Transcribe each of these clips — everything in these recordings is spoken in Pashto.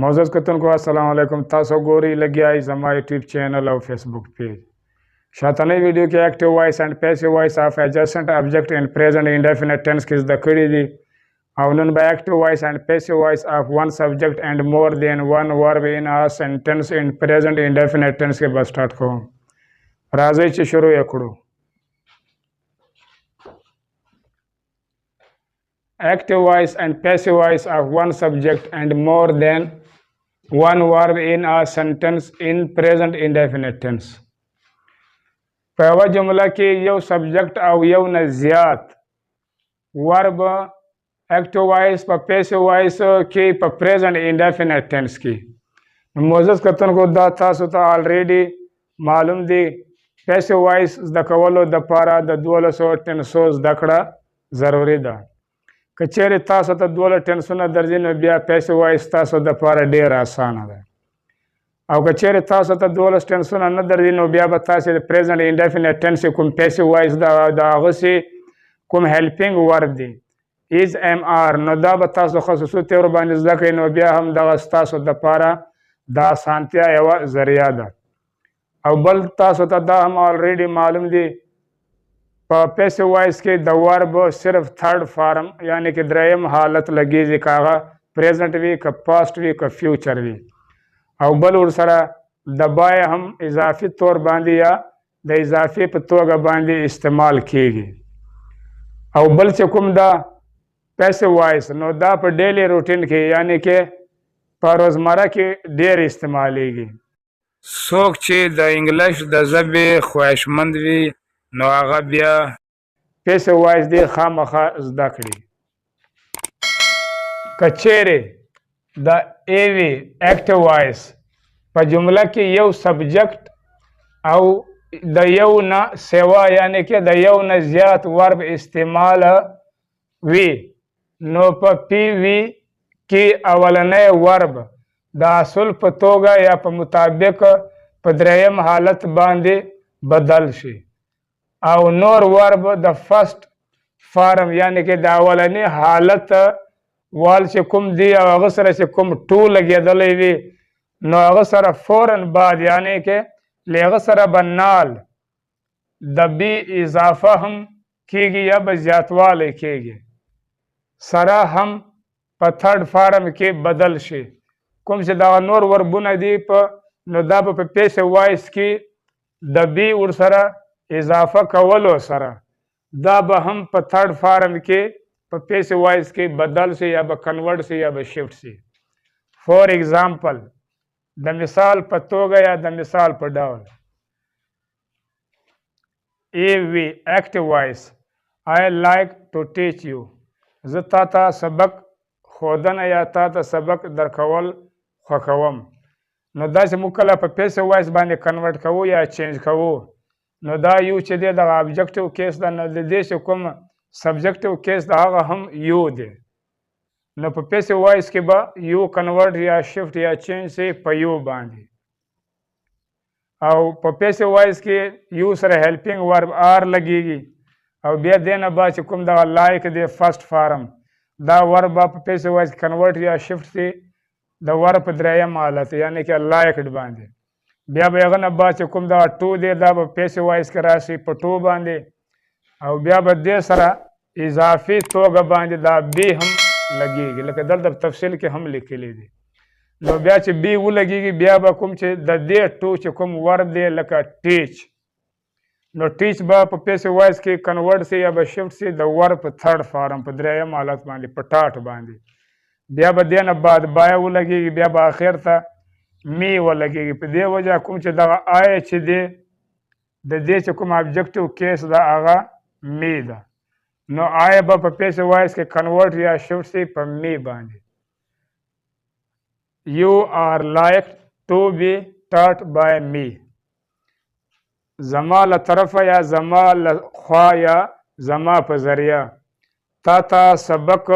मोज़ज़ कतन को अस्सलाम वालेकुम। तासो गोरी लगी आई जमा यूट्यूब चैनल और फेसबुक पेज शातने वीडियो के active voice and passive voice of adjacent object in present indefinite tense किस द कड़ी दी అవును by active voice and passive voice of one subject and more than one verb in a sentence in present indefinite tense के बस स्टार्ट को राजे ची शुरू यकुडू active voice and passive voice of one subject and more than one verb in a sentence in present indefinite tense पहला जुमला की यो सब्जेक्ट और यो न ज़्याद वर्ब एक्टिव वॉइस पर पैसिव वॉइस की पर प्रेजेंट इंडेफिनिट टेंस की मोज़ज़ कतन को दा था सुता ऑलरेडी मालूम दी पैसिव वॉइस द कवलो द पारा द दोल सो टेंसोस दकड़ा ज़रूरी दा कचेरे तासो त दोल टेंसुना दर्जिन में बिया पैसिव वॉइस तासो द पारा ढेर आसान है और कचेरे तासो त दोल टेंसुना न दर्जिन में बिया बतासे प्रेजेंट इंडेफिनिट टेंस कुम पैसिव वॉइस दा गसी कुम helping verb the is mr نو دا به تاسو خصوصي تیر باندې زده کړئ نو بیا هم دغه ستاسو دپاره دا اسانتیا یوه ذریعه ده او بل تاسو ته دا هم آلریډي معلوم دي په پیسیو وایس کې د ورب صرف تھرډ فارم یعنی کې دریم حالت لګیږي که هغه پریزنټ وي که پاسټ وي که فیوچر وي او بل ورسره د بای هم اضافي طور باندې یا د اضافي په توګه باندې استعمال کیږي او بل چې کوم دا passive voice no दा पर डेली रूटीन की यानी कि पर रोजमर्रा की ढेर इस्तेमालेगी सोक ची द इंग्लिश द ज़बे ख्वाहिशमंद वी नो आगा बिया पैसिव वॉइस दी खामखा ज़दा करी कचेरे द एवी एक्टिव वॉइस पर जुमला की यो सब्जेक्ट और द यो न सेवा यानी कि द यो न ज़्यादा वर्ब इस्तेमाल वी नो पर पी वी की अवलने वर्ब द असुल पर तोगा या पर मुताबिक पर द्रयम हालत बांधे बदल शी और नोर वर्ब द फर्स्ट फार्म यानी कि द अवलने हालत वाल से कुम दी और अगसर से कुम टू लगे दलेवी नो अगसर फौरन बाद यानी कि ले अगसर बनाल दबी इजाफा हम कीगी या बज्यातवाल कीगी सरा हम पर थर्ड फार्म के बदल से कुम से दा नोर वर्बुना दी पर नो दा पे पैसिव वॉइस की दबी उर सरा इजाफा कवलो सरा दा ब हम पर थर्ड फार्म के पर पैसिव वॉइस के बदल से या ब कन्वर्ट से या ब शिफ्ट से फॉर एग्जांपल द मिसाल पर तो गया द मिसाल पर down a we active voice I like to teach you زه تا ته سبق ښودنه یا تا ته سبق درکول خوښوم نو داسې موږ کله په پیسیو وایس باندې کنورټ کوو یا چینج کوو نو دا یو چې دی دغه ابجکټیو کیس ده نو د دې چې کوم سبجکټیو کیس ده هغه هم یو دی نو په پیسیو وایس کې به یو کنورټ یا شفټ یا چینج سي په یو باندې او په پیسیو وایس کې یو سره هیلپینګ ورب آر لګیږي او بیا دینه با چې کوم دغه لایک دی فرست فارم دا ورب په پیسیو وایس کنورټ یا شفټ سي د ورب په دریم حالت یعنی کې لایکډ باندې بیا به هغه نه با چې کوم دغه ټو دی دا به پیسیو وایس کې راشي په ټو باندې او بیا به دې سره اضافي توګه باندې دا بی هم لګیږي لکه دلته تفصیل کې هم لیکلی دی نو بیا چې بی ولګیږي بیا به کوم چې د دې ټو چې کوم ورب دی لکه ټیچ نو ټیچ به په پیسیو وایس کې کنورټ سي یا به شفټ سي د ورب په تھرډ فارم په دریم حالت باندې په ټاټ باندې بیا به دې نه بعد بای ولګیږي بیا به اخر ته می ولګیږي په دې وجه کوم چې دغه آی چې دی د دې چې کوم ابجکټیو کیس ده هغه می ده نو آی به په پیسیو وایس کې کنورټ یا شفټ سي په می باندې یو آر لایک ټو بی ټاټ بای می زما له طرفه یا زما له خوا یا زما په ذریعه تا ته سبق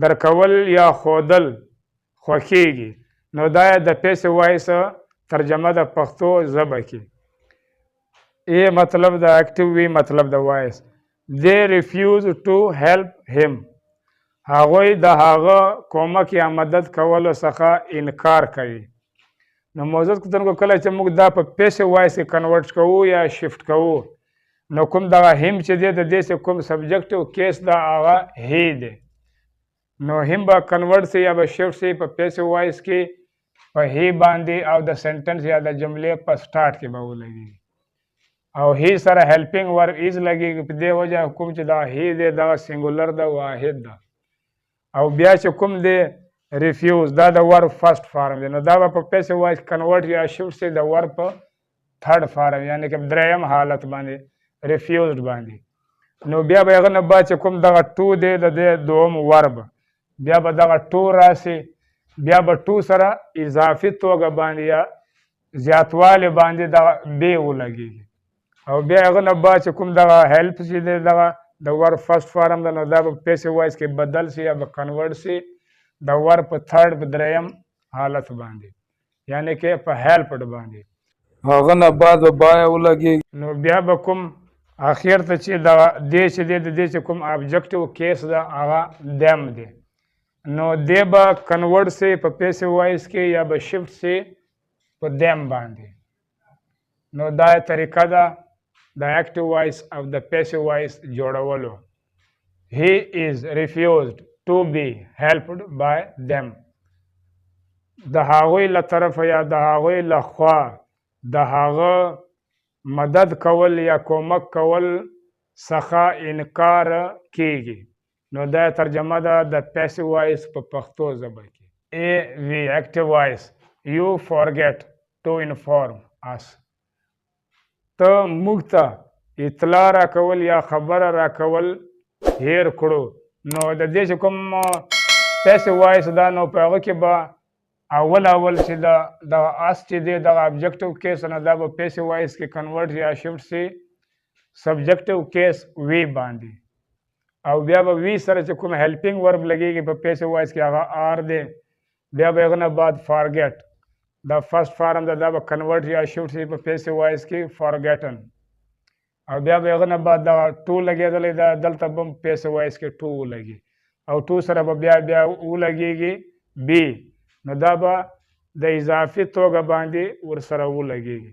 درکول یا ښودل خوښیږي نو دا د پیسیو وایس ترجمه د پښتو ژبه کې ای مطلب د اکټیو وي مطلب د وایس they refuse to help him هغوی د هغه کومک یا مدد کولو څخه انکار کوي. نو موجود کتونکو کله چې موږ دا په پیسیو وایس کې کنورټ کوو یا شفټ کوو نو کوم دغه هم چې دی د دې چې کوم سبجیکټیو کیس دا هغه هی دی. نو هم به کنورټ سي یا به شفټ سي په پیسیو وایس کې په هی باندې او د سنټنس یا د جملې په سټارټ کې به ولګي او هی سره هیلپینګ ورب ایز لګي په دې وجه کوم چې دا هی دی دغه سنګولر ده واحد ده. او بیا چې کوم دی ریفیوز دا د ورب فرست فارم دی نو دا به په پیسیو وایس کنورټ یا شفټ سي د ورب په تھرډ فارم یعنی کې دریم حالت باندې ریفیوزډ باندې. نو بیا به هغه نه بعد چې کوم دغه ټو دی د دې دوم ورب بیا به دغه ټو راسي بیا به ټو سره اضافي توګه باندې یا زیاتوالی باندې دغه بی ولګېږي او بیا هغه نه بعد چې کوم دغه هیلپ چې دی دغه د ورب فرست فارم ده نو دا به پیسیو وایس کې بدل سي یا به کنورټ سي د ورب په تھرډ په دریم حالت باندې یعنی کې په هیلپډ باندې هغه نه بعد به بای ولګي نو بیا به کوم اخر ته چې دغه دې چې دی د دې چې کوم ابجکټیو کیس ده هغه دیم دی نو دی به کنورټ سي په پیسیو وایس کې یا به شفټ سي په دیم باندې. نو دا طریقه ده د اکټیو وایس او د پیسیو وایس جوړولو. هی از ریفیوزډ ټو بی هیلپډ بای دیم د هغوی له طرفه یا د هغوی له خوا د هغه مدد کول یا کومک کول څخه انکار کیږي. نو دا ترجمه ده د پیسیو وایس په پښتو ژبه کې. ای وی اکټیو وایس یو فورګیټ ټو انفارم اس ته موږ ته اطلاع راکول یا خبره راکول هیر کړو. نو د دې چې کوم پیسیو وایس دا نو په هغه کې به اول چې د اس چې دی دغه ابجکټیو کیس نه دا به پیسیو وایس کې کنورټ یا شفټ سي سبجکټیو کیس وی باندې او بیا به وی سره چې کوم هیلپینګ ورب لګېږي په پیسیو وایس کې هغه آر دی بیا به هغه نه بعد فارګیټ دا فرست فارم ده دا به کنورټ یا شفټ سي په پیسیو وایس کې فارګیټن او بیا به هغه نه بعد دا ټو لګېدلی دا دلته به هم پیسیو وایس کې ټو ولګي او ټو سره به بیا ولګېږي بی نو دا به د اضافي توګه باندې ورسره ولګېږي.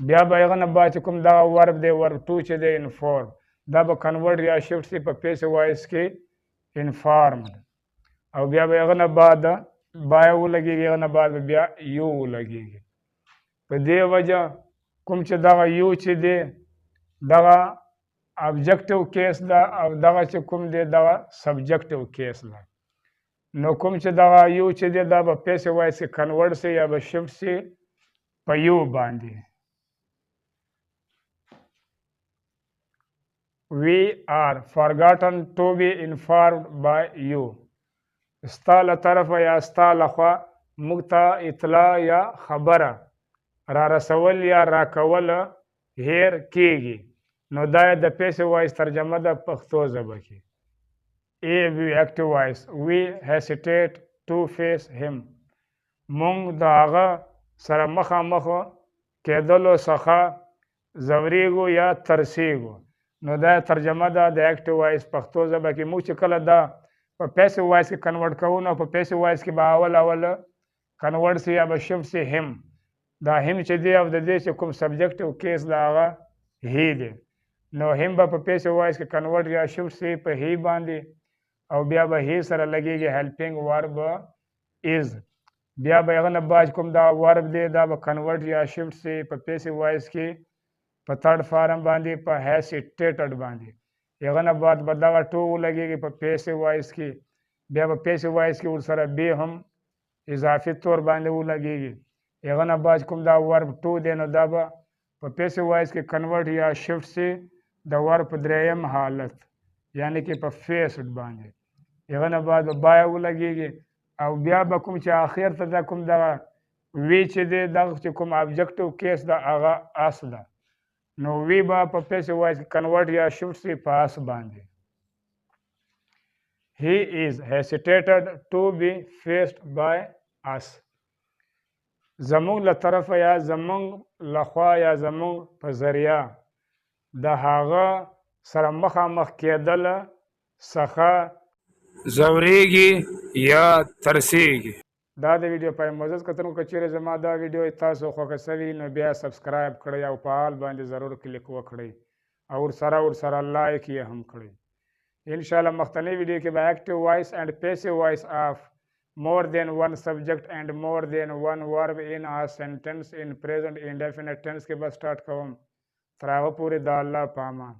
بیا به هغه نه بعد چې کوم دغه ورب دی ورب ټو چې دی انفارم دا به کنورټ یا شفټ سي په پیسیو وایس کې انفارمډ او بیا به هغه نه بعد بای ولګېږي هغه نه بعد بیا یو ولګېږي. په دې وجه کوم چې دغه یو چې دی دغه ابجکټیو کیس ده او دغه چې کوم دی دغه سبجکټیو کیس ده. نو کوم چې دغه یو چې دی دا به پیسیو وایس کې کنورټ سي یا به شفټ سي په یو باندې. We are forgotten to be informed by you. ستا له طرفه یا ستا له خوا موږ ته اطلاع یا خبره را رسول یا راکول هیر کیږي. نو دا د پیسیو وایس ترجمه ده پښتو ژبه کې. ای وی اکټیو وایس وی هیسیټیټ ټو فیس هیم موږ د هغه سره مخامخ کېدلو څخه ځورېږو یا ترسېږو. نو دا ترجمه ده د اکټیو وایس پښتو ژبه کې. موږ چې کله دا په پیسیو وایس کې کنورټ کوو نو په پیسیو وایس کې به اول کنورټ سي یا به شفټ سي هم دا هم چې دی او د دې چې کوم سبجکټیو کیس د هغه هی دی نو هم به په پیسیو وایس کې کنورټ یا شفټ سي په هی باندې او بیا به هی سره لګېږي هیلپینګ ورب ایز. بیا به هغه نه بعد کوم دا ورب دی دا به کنورټ یا شفټ سي په پیسیو وایس کې په تھرډ فارم باندې په هیسیټیټډ باندې هغه نه بعد به دغه ټو ولګېږي په پیسیو وایس کې بیا به پیسیو وایس کې ورسره بی هم اضافي طور باندې ولګېږي. هغه نه بعد کوم دا ورب ټو دی نو دا به په پیسیو وایس کې کنورټ یا شفټ سي د ورب په دریم حالت یعنی کې په فیسډ باندې. هغه نه بعد به بای ولګېږي او بیا به کوم چې آخر ته دا کوم دغه وی چې دی دغه چې کوم ابجکټیو کیس ده هغه اس ده نو وی به په پیسیو وایس کې کنورټ یا شفټ سي په اس باندې. He is hesitated to be faced by us. زمونږ له طرفه یا زمونږ له خوا یا زمونږ په ذریعه د هغه سره مخامخ کېدل څخه ځورېږي یا ترسېږي. دا د ویډیو پای معزز کتونکو که چیرې زما دا ویډیو تاسو خوښه سوي نو بیا سبسکرایب کړئ او په آل باندې ضرور کلیک وکړئ او ورسره لایک یې هم کړئ. انشاءالله مختنی ویډیو کې به اکټیو وایس اینڈ پیسیو وایس آف more than one subject and more than one verb in a sentence in present indefinite tense کې به سٹارټ کوم. تر هغه پورې د الله په امان.